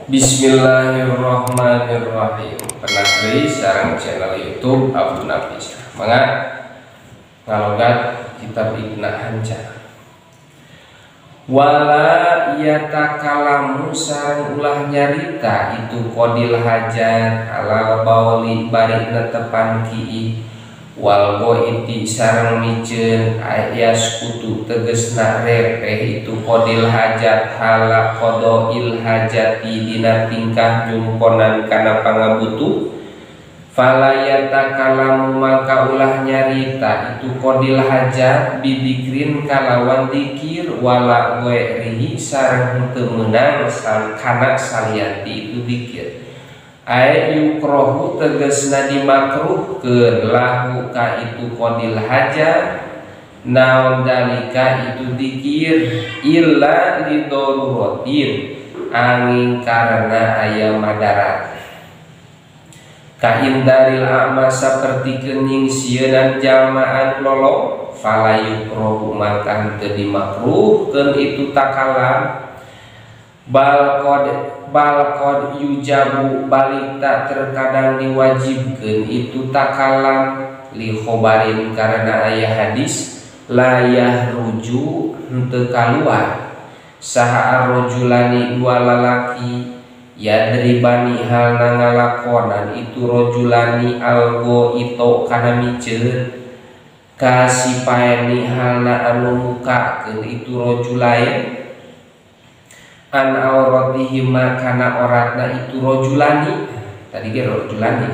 Bismillahirrahmanirrahim. Pernah deui sareng channel YouTube Abu Nafis. Mangga ngalogat kitab Ibnu Hanca. Wala yatakalamu sareng ulah nyarita itu qadil hajat ala bauli bari netepan ki'i wal goiti sareng miceun ayas kutu tegesna repeh itu qadil hajat hala qadail hajati dina tingkah jumponan kana pangabutuh falayata kalamu maka ulah nyarita itu qadil hajat bidikrin kalawan dikir wala ghairihi sareng teu meunang kana salianti itu dikir ay yukrohu tegesna dimakruhkeun lahu ka itu qadil hajat naon dalika itu dikir illa lidoruratin angin karena aya madarat ka indaril a'ma saperti kening sieun jamaan lolo fala yukrohu maka teu dimakruhkeun itu takalam balqad yujabu balita terkadang diwajibkeun itu takalam li khobarin karena aya hadis layah ruju henteu kaluar saha arrojulani dua lalaki yadribani halna ngalakonan itu rojulani algo ito kana miceun kasipaeni halna anu mukakeun itu rojulain an auratihima kana oratna itu rojulani tadi ge rojulani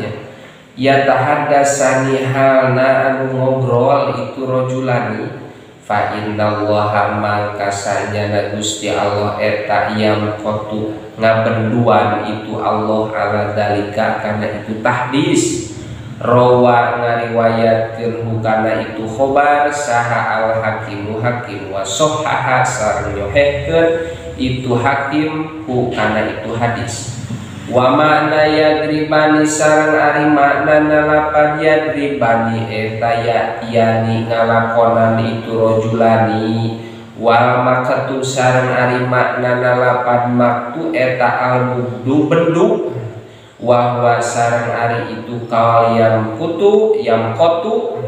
ya tahaddasani halna anu ngobrol itu rojulani fa innallaha maka sajana Gusti Allah eta yang kotu ngabenduan itu Allah ala dalika kana itu tahdis rawa ngariwayatkeun hukana itu khobar saha al hakimu hakim wa sahhaha sareng nyohehkeun itu hakim hukana itu hadis wa makna yadribani sareng ari makna nalapad yadribani eta yani ngalakonan itu rojulani wal makatu sareng ari makna nalapad maktu eta al bugdu bendu wa sareng ari itu kawal yang kutu yang kotu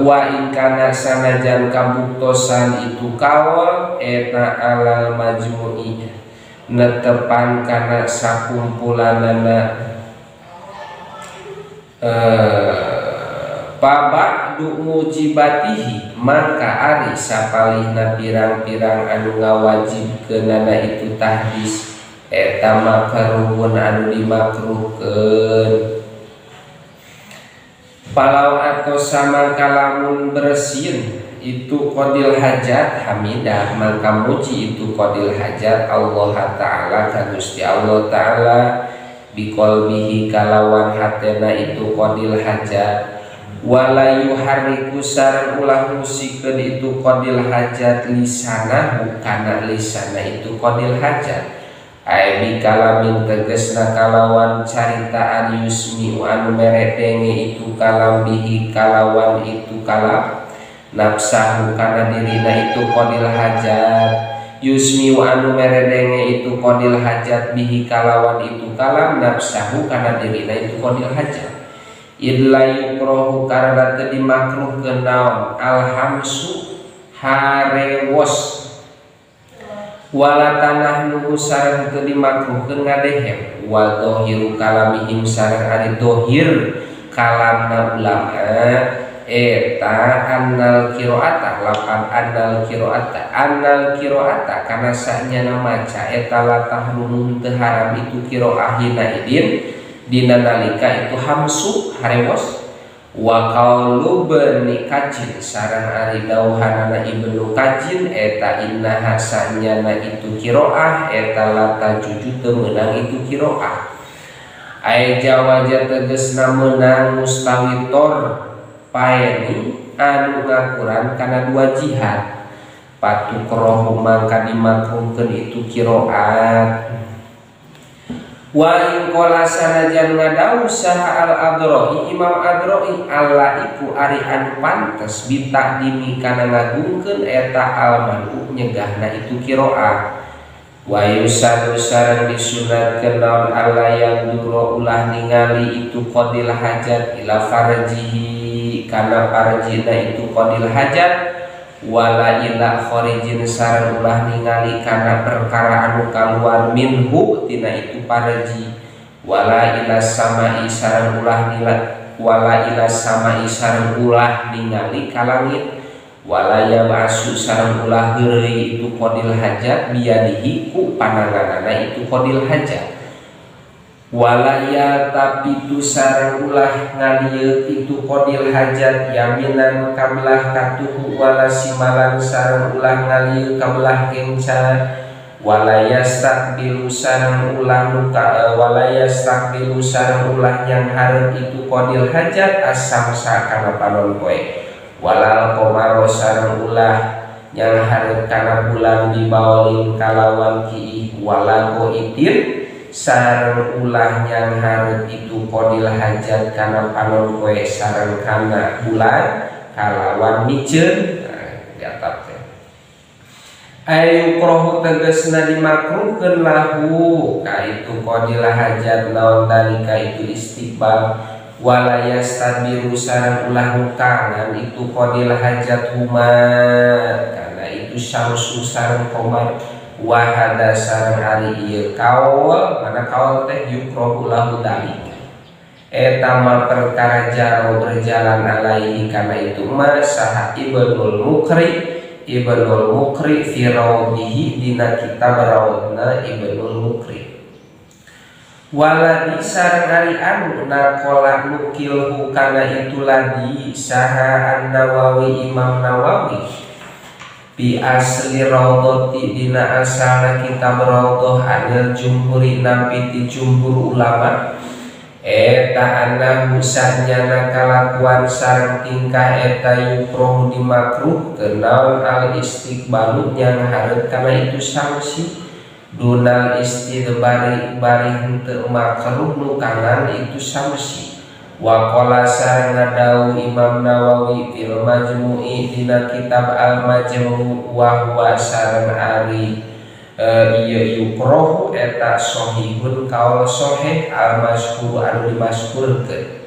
wa ingkana sanajan kabuktosan itu kawal eta alal majmu'i netepan kana sakumpulanana paba'du mujibatihi maka ari sapalihna pirang-pirang anu ngawajibkeunana itu tahdis eta makruhun anu dimakruhkeun palau atau sama kalamun bersin itu qadil hajat hamidah maka muji itu qadil hajat Allah Ta'ala ka Gusti Allah Ta'ala biqalbihi kalawan hatena itu qadil hajat wala yuharriku sareng ulah musikeun itu qadil hajat lisanahu kana lisana itu qadil hajat ai bikalamin tegesna kalawan caritaan yusmi anu meredenge itu kalam bihi kalawan itu kalam nafsahu kana dirina itu qadil hajat yusmi anu meredenge itu qadil hajat bihi kalawan itu kalam nafsahu kana dirina itu qadil hajat illa yukrahu karena teu dimakruhkeun naon alhamsu harewos wala tanah nuhu sareng teu dimakruhkeun ngadehem wa dhahiru kalamihim sareng ari dhahir kalamna ulama eta annal qiraata lapan annal qiraata kana sanyana maca eta la tahrumun teu haram itu qiraah hina idin dina nalika itu hamsu harewos wa qaulu bani kajin sareng ari dawuhanana Ibnu Kajin eta inna hasanyana itu qiraah eta la tajuju teu meunang itu qiraah ai jawaja tegesna meunang mustawitor paeni anu ngakuran kana dua jihad patukrohu maka dimakruhkeun itu qiraat wa in qala sanajan ngadau saha al adroi Imam Adroi alla iku ari anu pantes bitaqdimi kana ngagungkeun eta al manu nyegahna itu qiraah wa yusanu sareng disunatkeun naon alla yang duro ulah ningali itu qadil hajat ila farjihi kana farjina itu qadil hajat wala ila kharijin sareng ulah ningali kana perkara anu kaluar minhu tina itu farji wala ila samai sareng ulah ningali ka langit wala yabasu sareng ulah heureuy itu qadil hajat biadihi ku pananganana itu qadil hajat wala ya tapi tu sareng ulah ngalieut itu qadil hajat yaminan kablah katuhu wala simalan sareng ulah ngalieut kablah kenca wala yastaqbilu sareng ulah yang hareup itu qadil hajat as-samsa kana panon poe walal komaro sareng ulah yang hareup kana bulan dibawalin kalawan kiih wala itir sareng ulah yang hareup itu qadil hajat kana panon poe sareng kana bulan kalawan miceun diatap teh ayu krohu tegasna dimakruhkeun lahu ka itu qadil hajat naon dalika itu istiqbal wala yastabiru sareng ulah nukangan itu qadil hajat huma karena itu syamsu sareng qamar wahada sareng ari ieu kaul mana kaul teh yukrohu lahu dalik eta ma perkara jaro berjalan alaihi kana itu ma saha ibnul mukri fi rawdihi dina kitab rawdna ibnul mukri waladi sareng ari anu naqala nukilhu kana itu ladi saha an-Nawawi Imam Nawawi bi asli raudhati dina asalna kitab raudhah anil jumhuri nampi ti jumhur ulama eta annahu sanyana kalakuan sareng tingkah eta yukroh dimakruh kenaon al istiqbalu yang hareup kana itu sanksi dunal istidbari bari henteu makruh nukangan itu samsi wa qala sareng ngadau Imam Nawawi fil majmu'i dina kitab al majmu' wa huwa sareng ari ieu yukroh eta sahihun kaul sahih al mazkur anu dimaskurkeun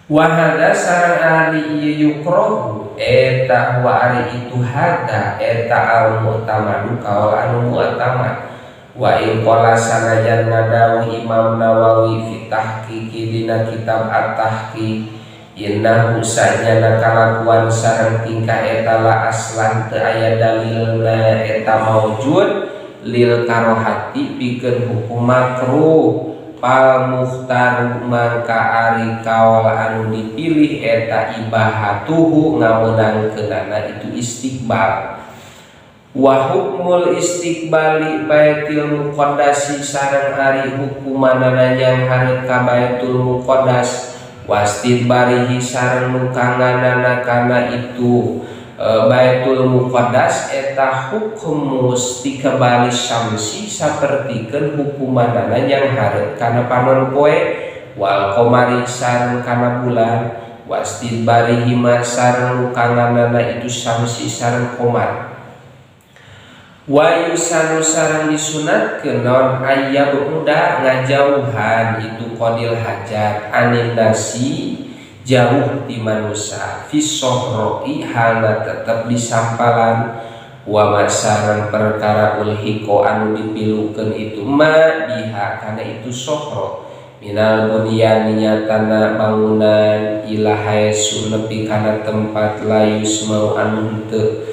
wa hada sareng ari ieu yukroh eta wa ari itu hada eta al mu'tamadu kaul anu mu'tamad wa in qala sanajan ngadawuh Imam Nawawi fi tahqiqi dina kitab at-tahqiq innahu sanyana kalakuan sareng tingkah eta la aslan teu aya dalilna eta maujud lil karohati pikeun hukum makruh pal mukhtar mangka ari kaul anu dipilih eta ibahatuhu ngameunangkeunana itu istiqbal wa hukmul istiqbali baitul muqaddasi sareng ari hukumanana yang hareup ka baitul muqaddas wastidbarihi sareng nukanganana kana itu baitul muqaddas eta hukum istiqbali syamsi sapertikeun hukumanana yang hareup kana panon poe wal qamari sareng kana bulan wastidbarihi sareng nukanganana itu syamsi sareng qamar wa yusanu sareng disunatkeun naon ayyab uda ngajauhan itu qadil hajat anin nasi jauh di manusia fi sohroi halna tetep disampalan wa masareng perkara ulhiko anu dipilukeun itu ma biha kana itu sohro minal bunyan nyatana bangunan ilahai sunepi kana tempat layus mau anu teu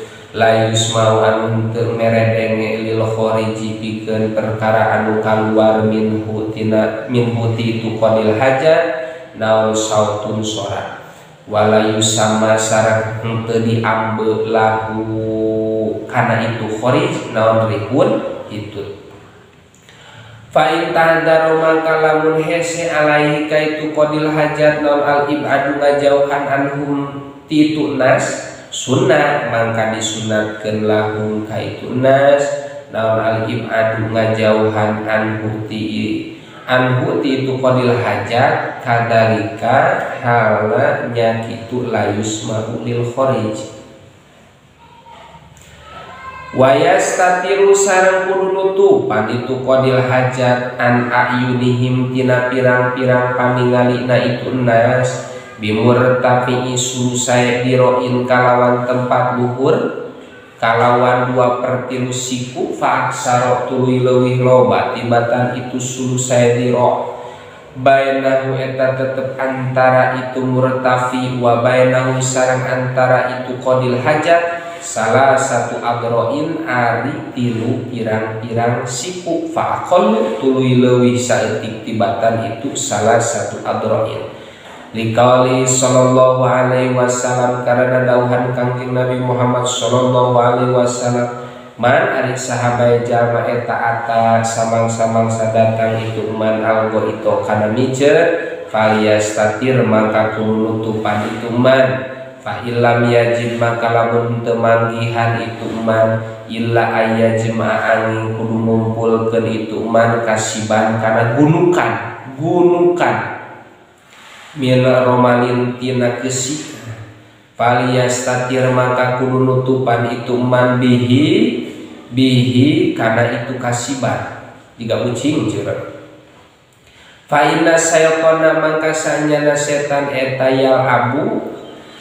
meredenge lil khariji pikeun perkara anu kaluar minhu ti itu qadil hajat naon sautun sorat wala yusama sareng henteu diambe lahu kana itu kharij naon rihun hitut fa in tahdharu mangka lamun hese alaihi ka itu qadil hajat naon al ibadu ngajauhan anhum ti itu nas sunnah mangka disunatkeun lahum ka itu nas naon al ibadu ngajauhan anhu ti itu qadil hajat kadalika halna nya kitu layus mahulil kharij Wayastatiru sareng kudu nutupan itu qadil hajat an ayunihim tina pirang-pirang paningalina itu nas bimurtafi'i susai diroin kalawan tempat luhur kalawan 2/3 siku fa aksaro tuluy leuwih loba tibatan itu susai diro bainahu eta tetep antara itu murtafi wa bainahu sareng antara itu qadil hajat salah satu adroin ari tilu pirang-pirang siku fa aqallu tuluy leuwih saeutik tibatan itu salah satu adroin liqauli sallallahu alaihi wasallam karena dauhan kangjeng Nabi Muhammad sallallahu alaihi wasallam man ari sahabat jalma eta ata samang-samang sadatang itu man algo itu kana micer faliyastatir maka kudu nutupan itu man fa illam yajib maka lamun teu manggihan itu man illa ayyajma angin kudu ngumpulkeun itu man kasiban kana gunukan min romalin tina gesi faliyastatir maka kudu nutupan itu man bihi kana itu kasiban jiga ucing curang fa inna saytana mangka sanyana setan eta yal abu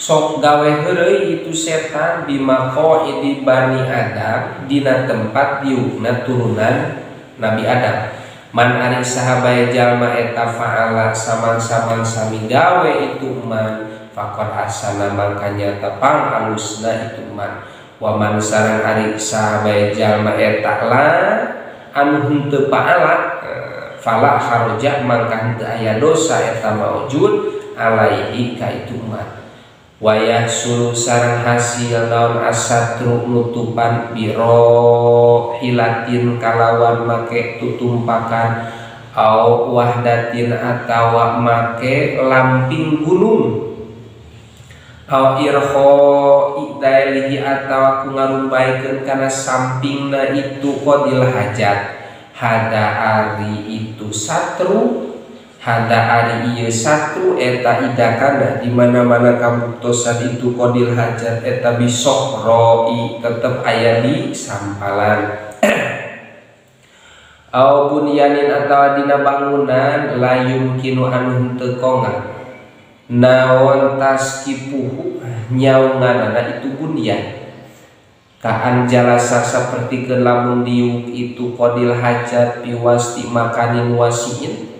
sok gawe heureuy itu setan bimako idi bani Adam dina tempat diukna turunan Nabi Adam man ari sahabat jalma eta faala samang-samang sami gawe itu man faqad asana mangkanya tepang alusna itu man wa man sareng ari sahabat jalma eta la anu henteu paala fala harja mangka henteu aya dosa eta maujud alaihi ka itu man wayah suru sarang hasil naon asatru nutupan biro hilatin kalawan make tutumpakan au wahdatin atawa make lamping gunung au irho idailihi atawa ku ngarumbaikeun kana sampingna itu qadil hajat hada ari itu satru hada ari ieu satu eta idakana di mana-mana kabuktosan itu qadil hajat eta bisok roi tetep aya di sampalan au bunyanin atawa dina bangunan la yumkinu anu henteu kongan naon taskipuhu nyaunganana itu bunyan kaan jalasa sapertikeun lamun diuk itu qadil hajat piwasti makanin wasiin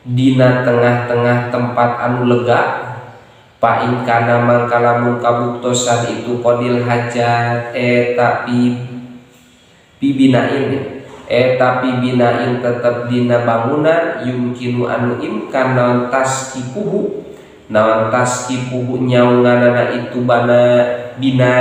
dina tengah-tengah tempat anu lega paing kana mangka lamun kabuktosan itu qadil hajat eta pibinain tetep dina bangunan yumkinu anu imkan naon taskipuhu nyaunganana itu bina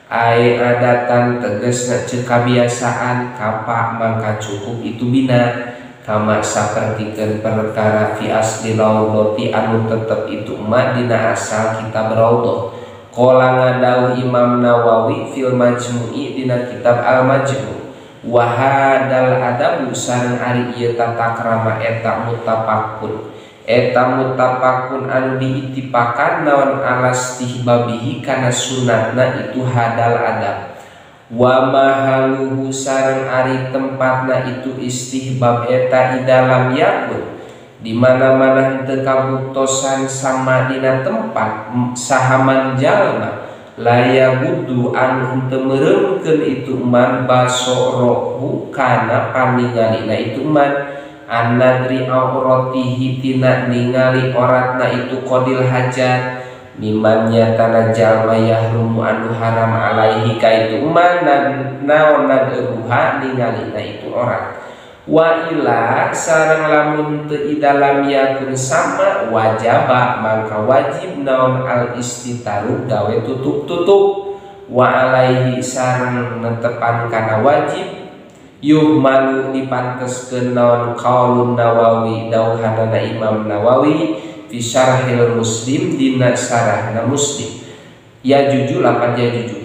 ai adatan tegasna ceuk kabiasaan kapa mangka cukup itu bina kama sapertikeun perkara fi asli raudhati anu tetep itu mah dina asal kitab raudhah qala ngadauh Imam Nawawi fil majmu'i dina kitab al majmu' wa hadal adabu sareng ari ieu tata krama eta mutafaqun anu diittifakan naon alastihbabihi kana sunatna itu hadal adab wa mahaluhu sareng ari tempatna itu istihbab eta idalam yakun di mana-mana henteu kabuktosan sama dina tempat sahaman jalma laya budu anu henteu meureukeun itu man basorohu kana paningalina itu man annadri auratihi tina ningali oratna itu qadil hajat miman nyatana jalma yahrumu anu haram alaihi ka itu man naon nadruha ningalina itu orat wa ila sareng lamun teu idalam yakun sama wajaba maka wajib naon al istitaru gawe tutup wa alaihi sareng netepan kana wajib yuhmalu dipanteskeun naon qaulun Nawawi dauhanana Imam Nawawi fi syarhil Muslim dina syarahna Muslim ya juju lapan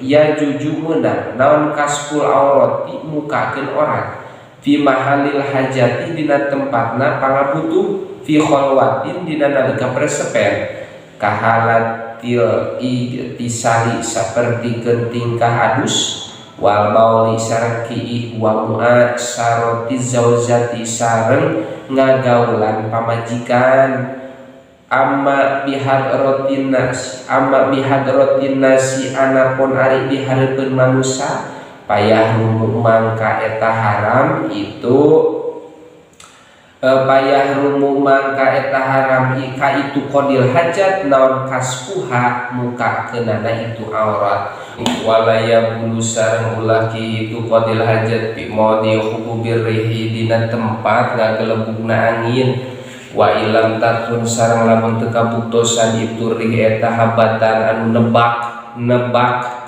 ya juju meunang naon kasful aurati mukakeun orang fi mahalil hajati dina tempatna pangabutuh fi khalwatin dina nalika presepen kahalatil iktisali sapertikeun tingkah adus wal bauli sareng kiih wa mu'asarati zaujati sareng ngagaulan pamajikan amma bihadratin nasi anapun ari dihareupeun manusia payah rumu mangka eta haram itu ka itu qadil hajat naon kaspuha muka keunana itu aurat walaya bulu sareng ulah ki itu qadil hajat bi modi hububir rihi dina tempat ngagelebugna angin wa ilam takun sareng lamun teu kabuktosan itu rih eta habatan anu nebak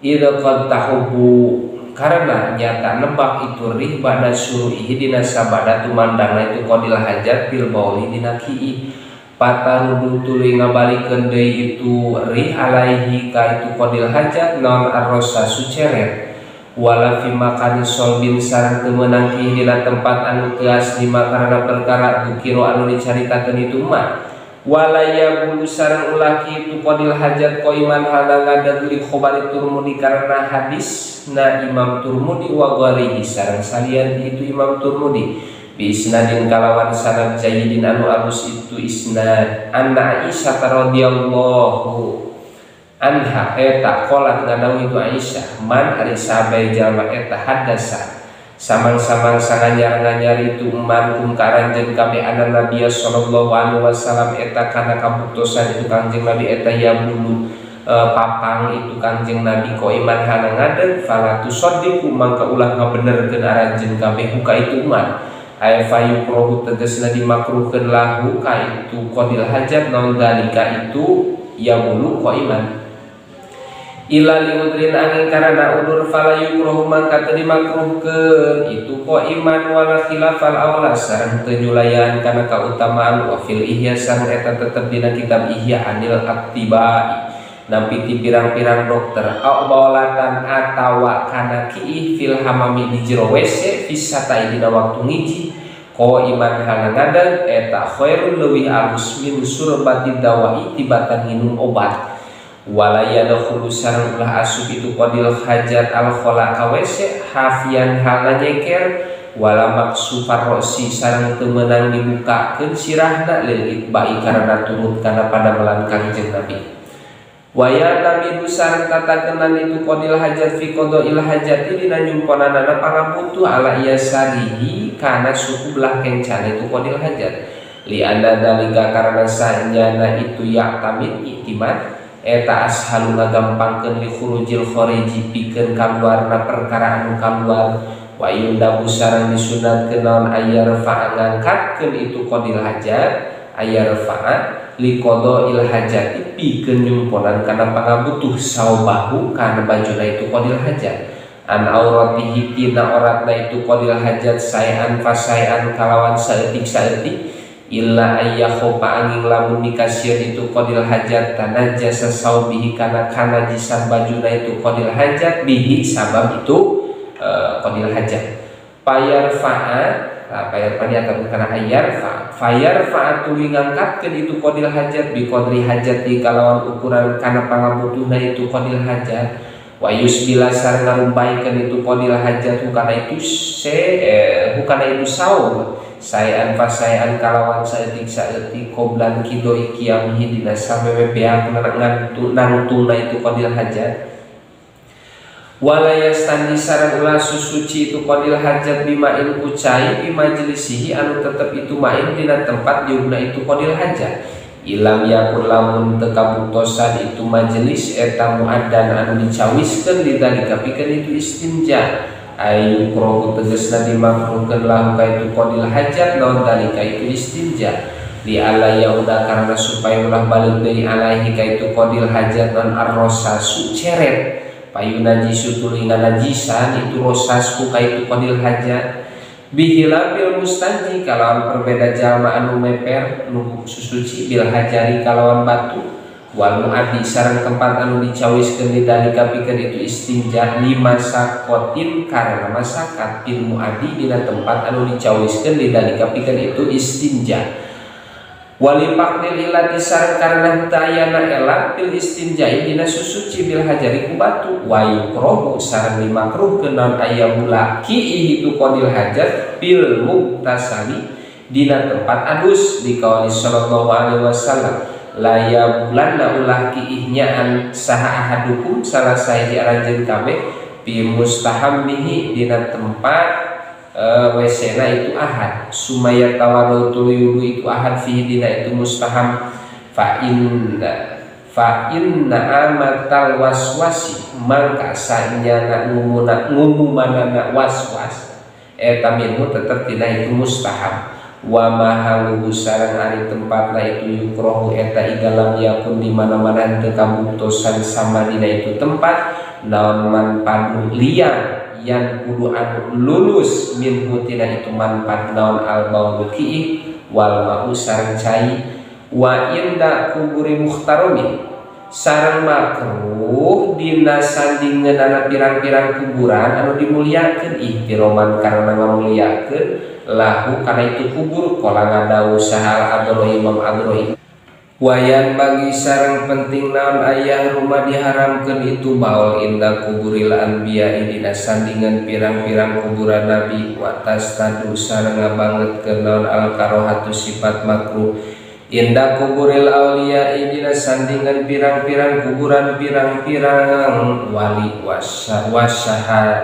idza qad tahubu karena nyata nebak itu rih ba'da syuruhi dina sabada tumandangna itu qadil hajat bil bauli dina ki'i patarudu tuluy ngabalikeun deui itu rih alaihi ka itu qadil hajat naon arrosa suceret wala fi makani solbin sareng teu meunang ki'i dina tempat anu teu asli karena perkara dukiro anu dicaritakeun itu mah walaya bulu sareng ulah ki itu qadil hajat qaiman hal ngadeg li khabari Turmudi karena hadis na Imam Turmudi wa gharihi sareng salian itu Imam Turmudi bi isnadin kalawan sanad jayyidin anu alus itu isnad anna Aisyah radhiyallahu anha eta qolat ngadawi itu Aisyah man ari sabai jalma eta hadasa samang-samang sanganyar-nganyar itu man karanjeun kabeh anak Nabi sallallahu alaihi wasallam eta kana kabuktosan itu Kangjeng Nabi eta ya bulu papang itu Kangjeng Nabi ko iman hana ngadeg fala tusaddiqu mangka ulah ngabenerkeun aranjeun kabeh ka itu umat ay fayu prohu tegasna dimakruhkeun lahu ka itu qadil hajat naon dalika itu ya bulu ko iman ila liudrin angin karena udur fala yukrohu mangka teu dimakruhkeun itu ko iman wala khilafal aula sareng teu nyulayan kana kautamaan wa fil ihya sareng eta tetep dina kitab ihya anil attibai nampi ti pirang-pirang dokter au bawlatan atawa kana kiih fil hamami di jero WC fisata dina waktu ngiji ko iman hana ngadeg eta khairul leuwih alus min surbati dawai tibatan nginum obat walaya dakhulu sareng ulah asup itu qadil hajat al khala kawese hafian hala nyeker wala maksufar rosi sareng teu meunang dibukakeun sirahna lil itba'i karena turut kana pada melan Kangjeng Nabi waya tamidu sareng tatakenan itu qadil hajat fi qadail hajati dina nyumponanana pangabutuh ala yasarihi kana suku belah kencan itu qadil hajat li anda dalika karena sanjana itu ya tamid iktimad eta ashalu ngagampangkeun li khurujil khariji pikeun kaluarna perkara anu kaluar wa yundabu sareng disunatkeun naon ayarfa ngangkatkeun itu qadil hajat ayarfa li qadail hajati pikeun nyumponan kana pangabutuh saubahu kana bajuna itu qadil hajat an auratihi tina auratna itu qadil hajat saean fasaean kalawan saeutik illa ayyakhofa angin lamun dikasieun itu qadil hajat tanajjasa saubihi kana jisan bajuna itu qadil hajat bihi sabab itu qadil hajat payarfa'a payarfa atau kana ayyarfa fayarfa tuluy ngangkatkeun itu qadil hajat bi qadri hajati kalawan ukuran kana pangabutuhna itu qadil hajat wa yusbila sareng ngarumpaikeun itu qadil hajat hukana itu hukana itu saum saean fasaean kalawan saeutik qoblan kidoi qiyamihi dina sabebebeang nangtungna itu qadil hajat wala yastandi sareng ulah susuci itu qadil hajat bimain ucai bi majlisihi anu tetep itu main dina tempat diubna itu qadil hajat ilam yakul lamun teu kabuktosan itu majelis eta muaddan anu dicawiskeun didalika pikeun itu istinja ayu krohu tegesna dimakruhkeun lahu ka itu qadil hajat naon dalika itu istinja li ala yauda karena supaya ulah balik deui alaihi ka itu qadil hajat non arrosa suceret payuna jisu tuluy nganajisan itu rosasku ka itu qadil hajat bihilabil mustanji kalawan perbeda jalma anu meper nu susuci bil hajari kalawan batu wal muadi sareng tempat anu dicawiskeun didalika pikeun itu istinja lima sakotin karena masakat bil muadi dina tempat anu dicawiskeun didalika pikeun itu istinja wali paknil ilati sareng karena dayana elat pil istinjai dina susuci bil hajari ku batu wa yukrahu sareng dimakruh kenaon aya mulaki itu qadil hajat bil muktasali dina tempat adus di qauli sallallahu alaihi wasallam la yabulanna ulah kiihnyaan saha ahadukum salah sahi aranjeun kabeh bi mustahammihi dina tempat WC-na itu ahad sumaya tawadhu yudu itu ahad fihi dina itu mustaham fa inna amatal waswasi mangka sanyana ngumumanana waswas eta minhu tetep dina itu mustaham wa mahaluhu sareng ari tempatna itu yukrohu eta igalam yakun di mana-mana teu kabuktosan sama dina itu tempat naon manpadu liang yang kudu anu lulus min hutina itu manfaat naon al baulu kiih wal ma'u sareng cai wa inda kuburi mukhtarami sareng makruh dina sandingeunana pirang-pirang kuburan anu dimuliakeun ihtiroman karena ngamuliakeun lahu kana itu kubur qala ngadawuh sahal Abdullah Imam Adrohi wayan bagi sareng penting naon ayah rumah diharamkeun itu baul inda kuburil anbiya dina sandingan pirang-pirang kuburan nabi wa tastadu sareng ngabangetkeun naon al karohatu sifat makruh inda kuburil auliya dina sandingan pirang-pirang kuburan pirang-pirang wali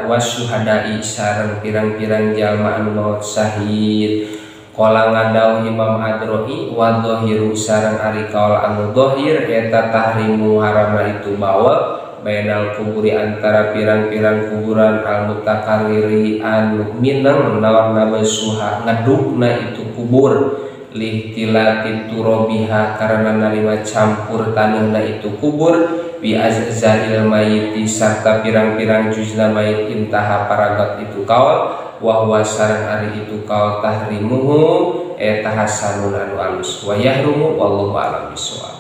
wasyuhadai sareng pirang-pirang jalma anu maut syahid. Qala ngadau Imam Adrohi wa dhahiru sareng ari kaul anu dhahir eta tahrimu harama itu bawa bainal kuburi antara pirang-pirang kuburan al mutakarriri anu minang naon nabasuha ngadukna itu kubur lihtilati turabiha karena narima campur tanahna itu kubur bi azzail mayiti sarta pirang-pirang juzna mayit intaha paragat itu kaul wa sareng ari itu kaul tahrimuhu eta hasanun anu alus wa yahrumu wallahu a'lam bishawab.